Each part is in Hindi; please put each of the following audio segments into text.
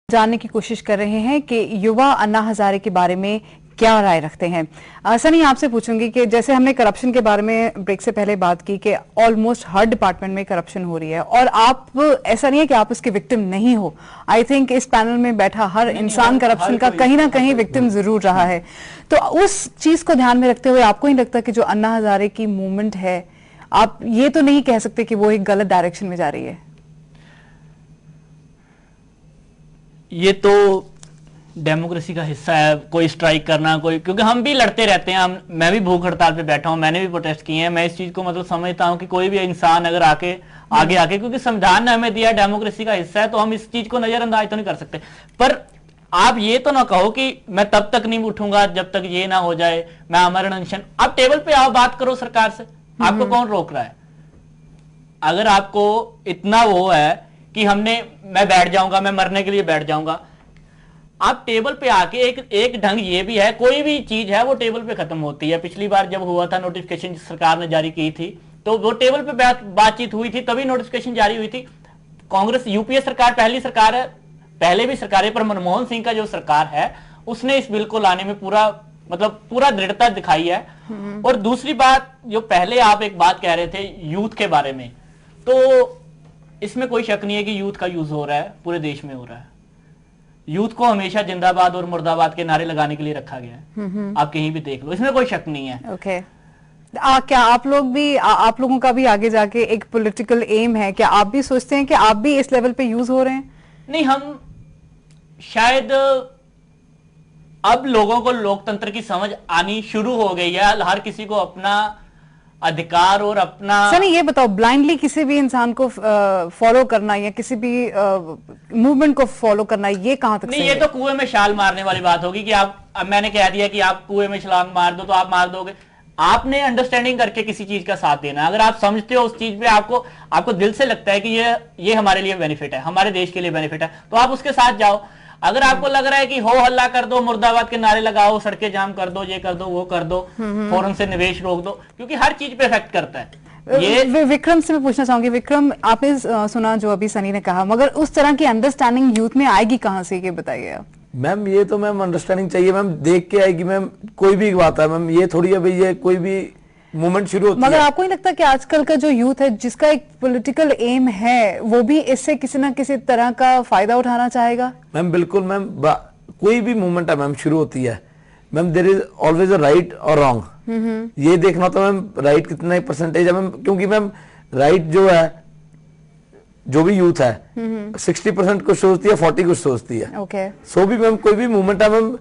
जानने की कोशिश कर रहे हैं कि युवा अन्ना हजारे के बारे में क्या राय रखते हैं। सनी, आपसे पूछूंगी कि जैसे हमने करप्शन के बारे में ब्रेक से पहले बात की कि ऑलमोस्ट हर डिपार्टमेंट में करप्शन हो रही है और आप, ऐसा नहीं है कि आप उसके विक्टिम नहीं हो। आई थिंक इस पैनल में बैठा हर इंसान करप्शन का कहीं ना कहीं विक्टिम जरूर रहा है। तो उस चीज को ध्यान में रखते हुए आपको नहीं लगता कि जो अन्ना हजारे की मूवमेंट है, आप ये तो नहीं कह सकते कि वो एक गलत डायरेक्शन में जा रही है? ये तो डेमोक्रेसी का हिस्सा है, कोई स्ट्राइक करना, कोई, क्योंकि हम भी लड़ते रहते हैं। मैं भी भूख हड़ताल पे बैठा हूं, मैंने भी प्रोटेस्ट किए हैं। मैं इस चीज को मतलब समझता हूं कि कोई भी इंसान अगर आगे आके क्योंकि संविधान ने हमें दिया, डेमोक्रेसी का हिस्सा है, तो हम इस चीज को नजरअंदाज तो नहीं कर सकते। पर आप ये तो ना कहो कि मैं तब तक नहीं उठूंगा जब तक ये ना हो जाए, मैं आमरण अनशन। आप टेबल पे आओ, बात करो सरकार से, आपको कौन रोक रहा है? अगर आपको इतना वो है कि मैं बैठ जाऊंगा, मैं मरने के लिए बैठ जाऊंगा, आप टेबल पे आके एक ढंग ये भी है, कोई भी चीज है वो टेबल पे खत्म होती है। पिछली बार जब हुआ था नोटिफिकेशन सरकार ने जारी की थी, तो वो टेबल पे बातचीत हुई थी, तभी नोटिफिकेशन जारी हुई थी। कांग्रेस यूपीए सरकार पहली सरकार है, पहले भी सरकारें, पर मनमोहन सिंह का जो सरकार है उसने इस बिल को लाने में पूरा दृढ़ता दिखाई है। और दूसरी बात, जो पहले आप एक बात कह रहे थे यूथ के बारे में, तो इसमें कोई शक नहीं है कि यूथ का यूज हो रहा है, पूरे देश में हो रहा है। यूथ को हमेशा जिंदाबाद और मुर्दाबाद के नारे लगाने के लिए रखा गया है, आप कहीं भी देख लो, इसमें कोई शक नहीं है। ओके। क्या आप लोगों का भी आगे जाके एक पॉलिटिकल एम है? क्या आप भी सोचते हैं कि आप भी इस लेवल पे यूज हो रहे हैं? नहीं, हम शायद अब लोगों को लोकतंत्र की समझ आनी शुरू हो गई है, हर किसी को अपना अधिकार और अपना। सनी, ये बताओ, ब्लाइंडली किसी भी इंसान को फॉलो करना या किसी भी मूवमेंट को फॉलो करना, ये कहां तक नहीं? ये तो कुएं में छाल मारने वाली बात होगी कि अब मैंने कह दिया कि आप कुएं में छलांग मार दो तो आप मार दोगे। आपने अंडरस्टैंडिंग करके किसी चीज का साथ देना। अगर आप समझते हो उस चीज पे, आपको दिल से लगता है कि ये हमारे लिए बेनिफिट है, हमारे देश के लिए बेनिफिट है, तो आप उसके साथ जाओ। अगर आपको लग रहा है कि हो हल्ला कर दो, मुर्दाबाद के नारे लगाओ, सड़कें जाम कर दो, ये कर दो, वो कर दो, फौरन से निवेश रोक दो, क्योंकि हर चीज पे इफेक्ट करता है ये। विक्रम से मैं पूछना चाहूंगी, विक्रम, आपने सुना जो अभी सनी ने कहा, मगर उस तरह की अंडरस्टैंडिंग यूथ में आएगी कहां से, ये बताइए आप। मैम, ये तो मैम अंडरस्टैंडिंग चाहिए मैम, देख के आएगी मैम। कोई भी बात है मैम, ये थोड़ी है भाई ये कोई भी मूवमेंट शुरू होती है। मगर आपको नहीं लगता कि आजकल का जो यूथ है, जिसका एक पॉलिटिकल एम है, वो भी इससे किसी ना किसी तरह का फायदा उठाना चाहेगा? मैम बिल्कुल मैम, कोई भी मूवमेंट है मैम शुरू होती है ma'am, there is always a right और रॉन्ग। ये देखना तो मैम राइट कितना परसेंटेज है मैम, क्योंकि मैम राइट जो है, जो भी यूथ है 60% कुछ सोचती है, 40 कुछ सोचती है। ओके। सो भी मैम कोई भी मूवमेंट है मैम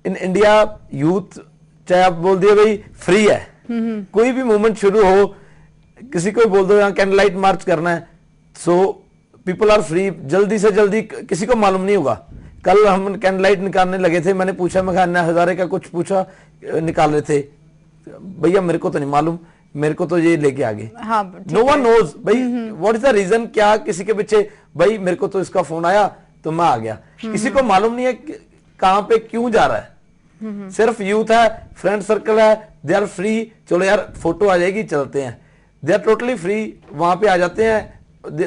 इन इंडिया, यूथ चाहे आप बोल दिए भाई फ्री है, कोई भी मूवमेंट शुरू हो, किसी को बोल दो यहाँ कैंडल लाइट मार्च करना है, सो पीपल आर फ्री, जल्दी से जल्दी, किसी को मालूम नहीं होगा। कल हम कैंडल लाइट निकालने लगे थे, मैंने पूछा, मैं अन्ना हजारे का कुछ पूछा, निकाल रहे थे, भैया मेरे को तो नहीं मालूम, मेरे को तो ये लेके आ गए। नो वन नोज भाई व्हाट इज द रीजन, क्या किसी के पीछे, भाई मेरे को तो इसका फोन आया तो मैं आ गया। किसी को मालूम नहीं है कहां पे क्यों जा रहा है। सिर्फ यूथ है, फ्रेंड सर्कल है, दे आर फ्री, चलो यार फोटो आ जाएगी, चलते हैं, दे आर टोटली फ्री, वहां पे आ जाते हैं,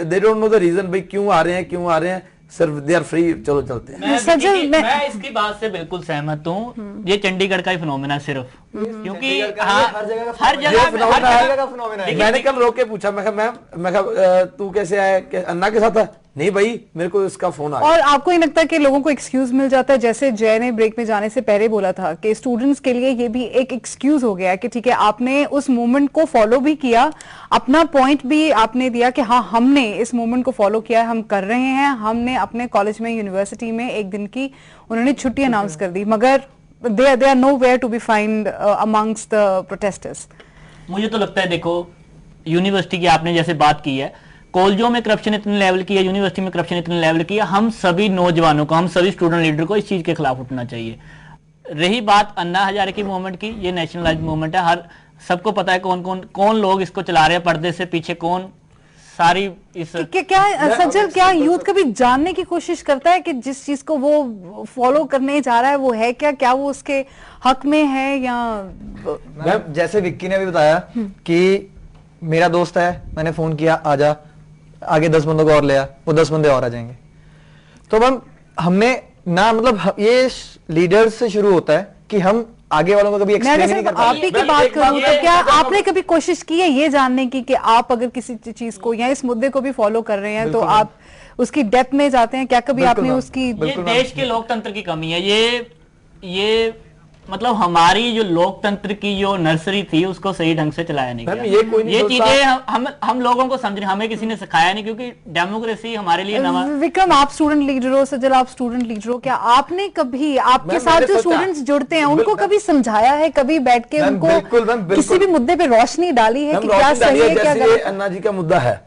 they don't know the reason भाई क्यों आ रहे हैं, सिर्फ दे आर फ्री, चलो चलते हैं। मैं इसकी बात से बिल्कुल सहमत हूँ। ये चंडीगढ़ का ही फिनोमेना सिर्फ, क्योंकि हर जगह का फिनोमेना है। मैंने कल रोक के पूछा, मैं तू कैसे आया, अन्ना के साथ है? नहीं भाई मेरे को इसका फोन आया। और आपको नहीं लगता कि लोगों को एक्सक्यूज मिल जाता है, जैसे जय ने ब्रेक में जाने से पहले बोला था कि स्टूडेंट्स के लिए ये भी एक एक्सक्यूज हो गया कि ठीक है, आपने उस मूवमेंट को फॉलो भी किया, अपना पॉइंट भी आपने दिया कि हाँ हमने इस मूवमेंट को फॉलो किया है, हम कर रहे हैं, हमने अपने कॉलेज में, यूनिवर्सिटी में एक दिन की उन्होंने छुट्टी अनाउंस कर दी, मगर they are nowhere to be find amongst the protesters. मुझे तो लगता है, देखो यूनिवर्सिटी की आपने जैसे बात की है, कॉलेजों में करप्शन इतने लेवल की है, यूनिवर्सिटी में करप्शन इतने लेवल की है, हम सभी नौजवानों को, हम सभी स्टूडेंट लीडर को इस चीज के खिलाफ उठना चाहिए। रही बात अन्ना हजारे की मूवमेंट की, ये नेशनलाइज मूवमेंट है, हर सबको पता है कौन लोग इसको चला रहे हैं, पर्दे से पीछे कौन, सारी इस क्या सज्जल, क्या यूथ कभी जानने की कोशिश करता है कि जिस चीज को वो फॉलो करने जा रहा है वो है क्या वो उसके हक में है, या जैसे विक्की ने भी बताया कि मेरा दोस्त है, मैंने फोन किया आजा, आगे 10 बंदों को और ले आ, वो 10 बंदे और आ जाएंगे। तो मैम हमने ना मतलब ये लीडर्स से शुरू होता है कि हम आगे वालों को कभी मैं एक्सप्लेन अगर नहीं सिर्फ कर आप पाते। ही की मैं बात एक बात करूं ये तो क्या कहता हूं- आपने कभी कोशिश की है ये जानने की कि आप अगर किसी चीज को या इस मुद्दे को भी फॉलो कर रहे हैं तो आप उसकी डेप्थ में जाते हैं? क्या कभी बिल्कुल आपने मैम, उसकी ये देश के लोकतंत्र की कमी है। ये मतलब हमारी जो लोकतंत्र की जो नर्सरी थी उसको सही ढंग से चलाया नहीं मैम, गया। ये कोई नहीं ये सोचता। चीजें हम लोगों को समझ, हमें किसी ने सिखाया नहीं, क्योंकि डेमोक्रेसी हमारे लिए नवा। विक्रम, आप स्टूडेंट लीडर हो, सजल आप स्टूडेंट लीडर हो, क्या आपने कभी आपके मैम, साथ मैंने जो सोचा। स्टूडेंट्स जुड़ते हैं उनको बिल्कुल, कभी समझाया है, कभी बैठ के मैम, उनको बिल्कुल, मैम, बिल्कुल। किसी भी मुद्दे पे रोशनी डाली है हम कि क्या रोशन सही डालिए, है क्या जैसे ये गलत? अन्ना जी का मुद्दा है,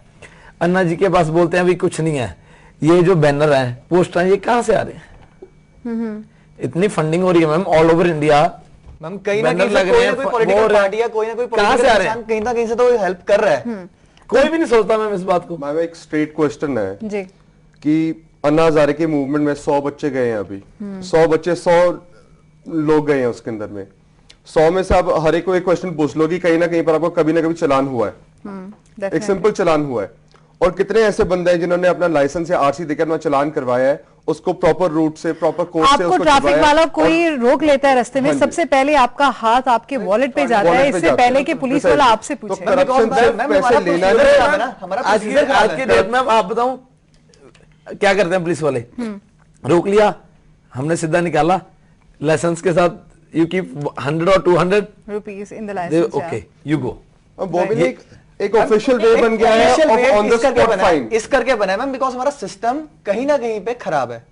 अन्ना जी के पास बोलते हैं अभी कुछ नहीं है, ये जो बैनर है, पोस्टर हैं, ये कहां से आ रहे हैं? इतनी फंडिंग हो रही है ma'am all over India. Ma'am कहीं ना बैनर कहीं लग से रहे कोई ना हैं, कोई वो पॉलिटिकल रहे हैं। पार्टी या कोई ना कोई कहां से पॉलिटिकल आ रहे हैं? इंसान कहीं ना कहीं से तो हेल्प कर रहा है। कोई भी नहीं सोचता मैम इस बात को। मैम एक स्ट्रेट क्वेश्चन है जी, कि अन्ना हजारे के मूवमेंट में 100 बच्चे गए हैं अभी, 100 बच्चे, 100 लोग गए हैं उसके अंदर में। 100 में से आप हर एक को एक क्वेश्चन पूछ लो कि कहीं ना कहीं पर आपको कभी ना कभी चलान हुआ है, एक definitely. सिंपल चलान हुआ है। और कितने ऐसे बंदे हैं जिन्होंने अपना लाइसेंस या आरसी देकर अपना चलान करवाया है, उसको प्रॉपर रूट से, प्रॉपर कोर्स से आपको उसको ट्रैफिक छुड़वाया वाला और- कोई रोक लेता है रास्ते में, हाँ जी। सबसे पहले आपका हाथ आपके वॉलेट पे जाता है, वॉलेट पे इससे जाता है। पहले कि पुलिस वाला आपसे तो पूछे। करप्शन मैम, से मैम, पैसे हमारा लेना procedure नहीं। खराब है ना, हमारा आज की procedure खराब है। डेट में आप बताऊं क्या करते हैं पुलिस वाले? रोक लिया, हमने सीधा निकाला लाइसेंस के साथ, यू कीप 100 और 200, rupees in the licence. Okay you go. अब वो भी नहीं एक ऑफिशियल वे बन गया है Official way ऑन द इस करके स्पॉट बना है, फाइन। इस करके बना है मैम, बिकॉज हमारा सिस्टम कहीं ना कहीं पे खराब है।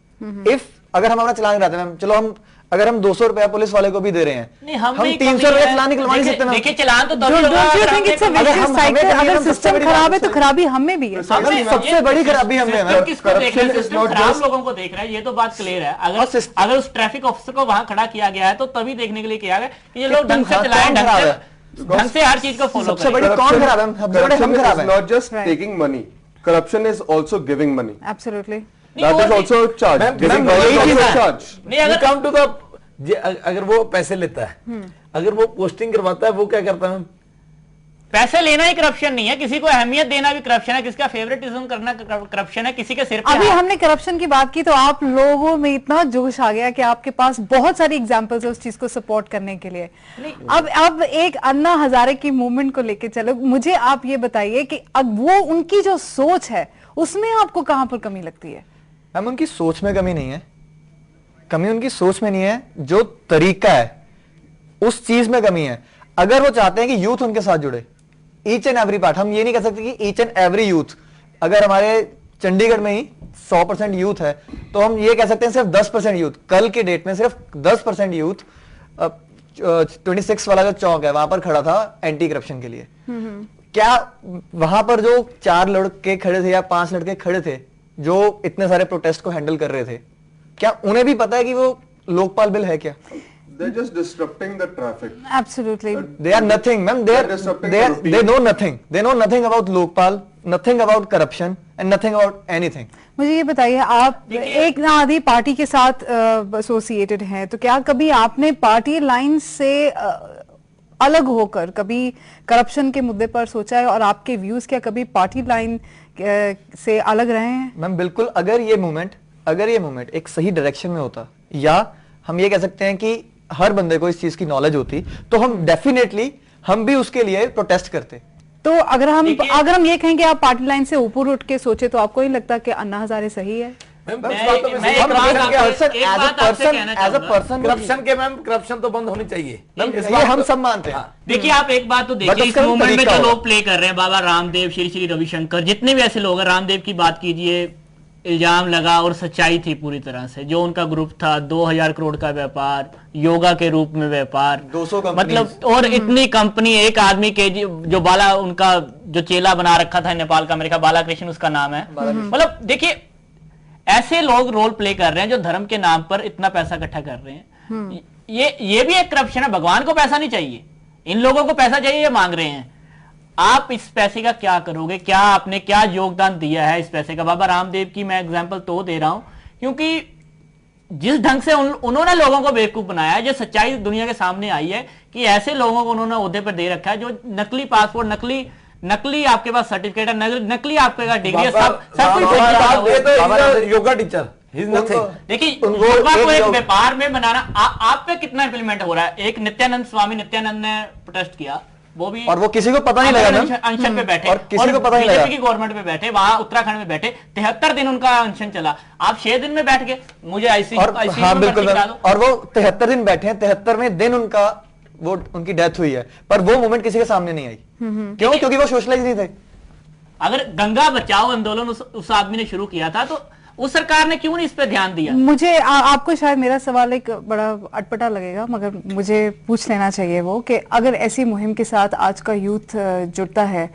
इफ अगर हम अपना चलान कराते हैं मैम, चलो हम अगर हम 200 रुपया पुलिस वाले को भी दे रहे हैं, नहीं, हम में 300 रुपया चलान निकलवा नहीं सकते मैम। देखिए चलान तो Don't you think it's a अगर vicious हम- cycle? हमें अगर सबसे सिस्टम बड़ी खराब है बात तो खराबी हमें भी है। सबसे बड़ी खराबी हमें है मैम। किसको देख रहा है? Corruption is सिस्टम not खराब just- लोगों को देख रहा है, ये तो बात क्लियर है। और अगर सिस्टम- अगर उस ट्रैफिक ऑफिसर को वहां खड़ा किया गया है तो तभी देखने के लिए किया गया कि ये लोग तुम ढंग से हाथ चलाएं, कौन खराब है? ढंग से हर चीज को फॉलो सबसे करें। बड़ी कौन खराब है? सबसे बड़े हम खराब हैं। Not just Right. Taking money, corruption is also giving money. Absolutely. नहीं, दैट और इज भी- also charge. Ma'am, giving ma'am, money यही इज चीज है। चार्ज। नहीं, अगर कम टू द, अगर वो पैसे लेता है, अगर वो पोस्टिंग करवाता है, वो क्या करता है मैम? पैसे लेना ही करप्शन नहीं है, किसी को अहमियत देना भी करप्शन है, किसी का फेवरेटिज्म करना करप्शन है, किसी के सिर पे अभी हाथ- हमने करप्शन की बात की तो आप लोगों में इतना जोश आ गया कि आपके पास बहुत सारी एग्जांपल्स है उस चीज को सपोर्ट करने के लिए। अब एक अन्ना हजारे की मूवमेंट को लेके चलो, मुझे आप ये बताइए कि अब वो उनकी जो सोच है उसमें आपको कहां पर कमी लगती है? मैम उनकी सोच में कमी नहीं है, कमी उनकी सोच में नहीं है, जो तरीका है उस चीज में कमी है। अगर वो चाहते हैं कि यूथ उनके साथ जुड़े, ईच एंड एवरी पार्ट, हम ये नहीं कह सकते कि ईच एंड एवरी यूथ, अगर हमारे चंडीगढ़ में ही 100% यूथ है तो हम ये कह सकते हैं सिर्फ 10% यूथ, कल के डेट में सिर्फ 10% यूथ 26 वाला जो चौक है वहां पर खड़ा था एंटी करप्शन के लिए। क्या वहां पर जो 4 लड़के खड़े थे या 5 लड़के खड़े थे जो इतने सारे प्रोटेस्ट को हैंडल कर रहे थे, क्या उन्हें भी पता है कि वो लोकपाल बिल है क्या? They're just disrupting the traffic. Absolutely. They are nothing, ma'am. They're disrupting the routine. They know nothing. They know nothing about Lokpal, nothing about corruption, and nothing about anything. मुझे ये बताइए, आप एक ना आधी पार्टी के साथ एसोसिएटेड हैं, तो क्या कभी आपने पार्टी लाइन से अलग होकर कभी करप्शन के मुद्दे पर सोचा है, और आपके व्यूज क्या कभी पार्टी लाइन से अलग रहे हैं? मैम बिल्कुल, अगर ये मूवमेंट एक सही डायरेक्शन में होता, या हम ये कह सकते हैं कि हर बंदे को इस चीज की नॉलेज होती, तो हम डेफिनेटली हम भी उसके लिए प्रोटेस्ट करते। तो अगर देखिए- हम ये कहें कि आप पार्टी लाइन से ऊपर उठ के सोचे, तो आपको नहीं लगता कि अन्ना हजारे सही है? मैम, मैं- इस बात तो मैं सही- एक बात आपसे- एक बात आपसे कहना एज अ चाहूंगा। पर्सन करप्शन के मैम, करप्शन तो बंद होनी चाहिए। ये हम सब मानते हैं। देखिए आप एक बात तो But देखिए, इस उसका भी मूवमेंट में तरीका जो होगा। लोग प्ले कर रहे हैं, बाबा रामदेव, श्री श्री रविशंकर, जितने भी ऐसे लोग हैं, रामदेव की बात कीजिए, इल्जाम लगा और सच्चाई थी पूरी तरह से, जो उनका ग्रुप था, 2000 करोड़ का व्यापार, योगा के रूप में व्यापार, 200 कंपनीज। मतलब, और इतनी कंपनी, एक आदमी के जो बाला, उनका जो चेला बना रखा था नेपाल का, मेरे ख्याल बाला कृष्ण उसका नाम है। मतलब देखिए, ऐसे लोग रोल प्ले कर रहे हैं जो धर्म के नाम पर इतना पैसा इकट्ठा कर रहे हैं। ये भी एक करप्शन है। भगवान को पैसा नहीं चाहिए, इन लोगों को पैसा चाहिए, ये मांग रहे हैं। आप इस पैसे का क्या करोगे? क्या आपने क्या योगदान दिया है इस पैसे का? बाबा रामदेव की मैं एग्जांपल तो दे रहा हूं क्योंकि जिस ढंग से उन्होंने लोगों को बेवकूफ बनाया है, जो सच्चाई दुनिया के सामने आई है कि ऐसे लोगों को उन्होंने ओहदे पर दे रखा है जो नकली पासपोर्ट, नकली आपके पास सर्टिफिकेट है, नकली आपके पास डिग्री है, सब कुछ ये तो योगा टीचर He's nothing. देखिए उनको युवा को एक job- व्यापार में बनाना आप पे कितना इंप्लीमेंट हो रहा है। एक नित्यानंद स्वामी नित्यानंद ने प्रोटेस्ट किया, वो भी और वो किसी को पता नहीं लगा ना, अनशन पे बैठे और किसी को पता नहीं लगा। बीजेपी की गवर्नमेंट पे बैठे, वहां उत्तराखंड में बैठे 73 दिन उनका अनशन चला। आप 6 दिन में बैठ गए, मुझे और हाँ बिल्कुल और वो 73 दिन बैठे हैं, 73वें दिन उनका वो उनकी डेथ हुई है, पर वो मोमेंट किसी के सामने नहीं आई। क्यों? क्योंकि वो सोशलाइज नहीं थे। अगर गंगा बचाओ आंदोलन उस आदमी ने शुरू किया था, तो उस सरकार ने क्यों नहीं इस पे ध्यान दिया? मुझे आपको शायद मेरा सवाल एक बड़ा अटपटा लगेगा, मगर मुझे पूछ लेना चाहिए वो कि अगर ऐसी मुहिम के साथ आज का यूथ जुड़ता है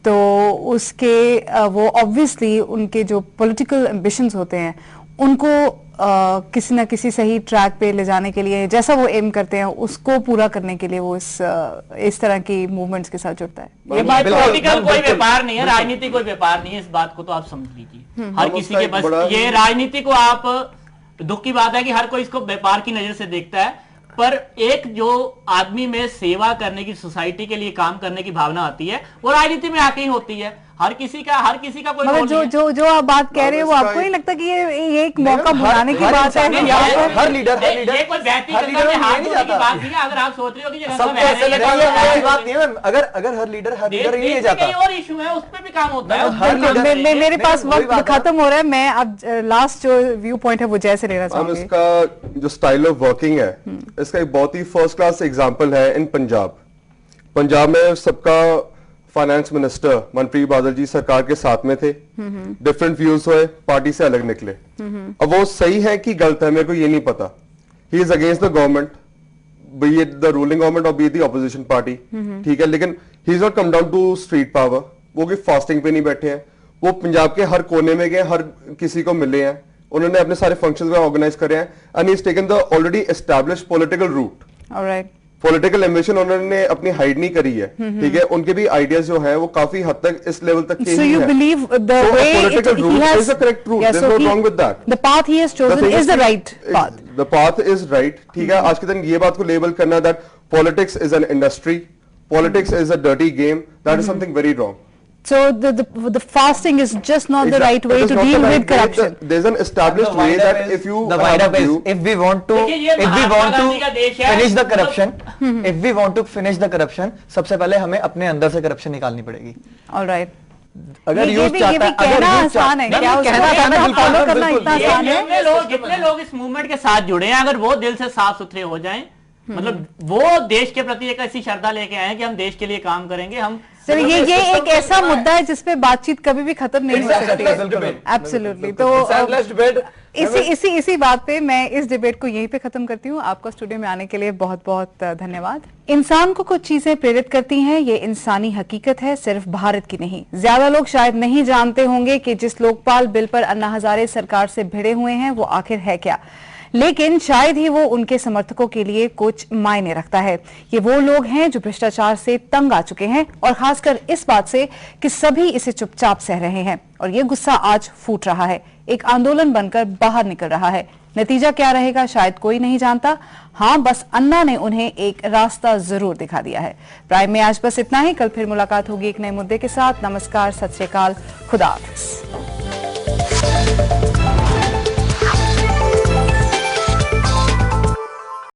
तो उसके वो ऑब्वियसली उनके जो पॉलिटिकल एम्बिशंस होते हैं उनको किसी ना किसी सही ट्रैक पे ले जाने के लिए, जैसा वो एम करते हैं उसको पूरा करने के लिए वो इस तरह की मूवमेंट्स के साथ जुड़ता है। ये बात बिल्कुल, पॉलिटिकल कोई बिल्कुल, व्यापार नहीं है, राजनीति कोई व्यापार नहीं है, इस बात को तो आप समझ लीजिए। हर हम किसी उसका के एक बस बड़ा- ये राजनीति को आप, दुख की बात है कि हर कोई इसको व्यापार की नजर से देखता है, पर एक जो आदमी में सेवा करने की, सोसाइटी के लिए काम करने की भावना आती है, वो राजनीति में आके ही होती है। हर किसी का कोई मगर रोल जो नहीं है। जो जो आप बात कह रहे हो वो उसका आपको नहीं एक- लगता कि ये एक मौका हर- बुलाने की हर बात इंसान है? ने यहाँ यहाँ पर हर लीडर ये कोई बहती हर गंगा लीडर में हाथ नहीं धोने की जाता। बात नहीं है। अगर आप सोच रहे हो कि ये गंगा सबको बह रही ऐसे है, लगता तो है, ऐसी ये बात नहीं है। अगर हर लीडर देश नहीं में जाता। कई और इशू है, उस पर भी काम होता है। हर बिल्कुल, लीडर- मेरे पास नहीं, वही वक्त बात है। खत्म हो रहा है। मैं अब लास्ट जो व्यू पॉइंट है वो जैसे लेना हम चाहूंगी। इसका जो स्टाइल ऑफ वर्किंग है, इसका एक बहुत ही फर्स्ट क्लास एग्जांपल है इन पंजाब में सबका फाइनेंस मिनिस्टर मनप्रीत बादल जी सरकार के साथ में थे, डिफरेंट व्यूज हुए, पार्टी से अलग निकले। अब वो सही है कि गलत है मेरे को ये नहीं पता। He is against the government, be it the ruling government और be it the opposition party, ठीक है, लेकिन he is not come down to street power. वो कि फास्टिंग पे नहीं बैठे हैं, वो पंजाब के हर कोने में गए, हर किसी को मिले हैं, उन्होंने अपने सारे फंक्शंस ऑर्गेनाइज करे हैं, and he is taken the already established political route. Alright, political ambition उन्होंने अपनी हाइड नहीं करी है, ठीक है, उनके भी आइडियाज जो हैं वो काफी हद तक इस लेवल तक के so ही you हैं। believe the So a way political he route has is a correct route. Yeah, There's so no wrong with that. the path he has The chosen thing is the right path. The path is right, ठीक है। आज के दिन ये बात को लेबल करना that politics is an industry, politics is a dirty game, that is something very wrong. So the fasting is just not the Exact- right way it is to not the deal right with way. corruption. There's an established way that if you the have wind up a is view- if we want to देखिए, ये if we Mahatma want Gandhi का to देश है, finish the मतलब- corruption if we want to finish the corruption सबसे पहले हमें अपने अंदर से करप्शन निकालनी पड़ेगी। All right. अगर ये यूथ भी चाहता है, अगर कहना youth आसान है, चाहता- क्या नहीं, उसको कहना आसान है, बिल्कुल follow करना बिल्कुल, इतना आसान है? जितने लोग इस मूवमेंट के साथ जुड़े हैं, अगर वो दिल से साफ सुथरे हो जाएं, मतलब वो देश के प्रति एक ऐसी श्रद्धा लेके आए कि हम देश के लिए काम करेंगे, हम सर ये एक ऐसा मुद्दा है जिसपे बातचीत कभी भी खत्म नहीं हो सकती है। एब्सोल्युटली। तो इसी बात पे मैं इस डिबेट को यहीं पे खत्म करती हूँ। आपका स्टूडियो में आने के लिए बहुत बहुत धन्यवाद। इंसान को कुछ चीजें प्रेरित करती हैं, ये इंसानी हकीकत है, सिर्फ भारत की नहीं। ज्यादा लोग शायद नहीं जानते होंगे कि जिस लोकपाल बिल पर अन्ना हजारे सरकार से भिड़े हुए हैं वो आखिर है क्या, लेकिन शायद ही वो उनके समर्थकों के लिए कुछ मायने रखता है। ये वो लोग हैं जो भ्रष्टाचार से तंग आ चुके हैं और खासकर इस बात से कि सभी इसे चुपचाप सह रहे हैं, और ये गुस्सा आज फूट रहा है, एक आंदोलन बनकर बाहर निकल रहा है। नतीजा क्या रहेगा शायद कोई नहीं जानता। हाँ, बस अन्ना ने उन्हें एक रास्ता जरूर दिखा दिया है। प्राइम में आज बस इतना ही। कल फिर मुलाकात होगी एक नए मुद्दे के साथ। नमस्कार, सत श्री अकाल, खुदा हाफिज।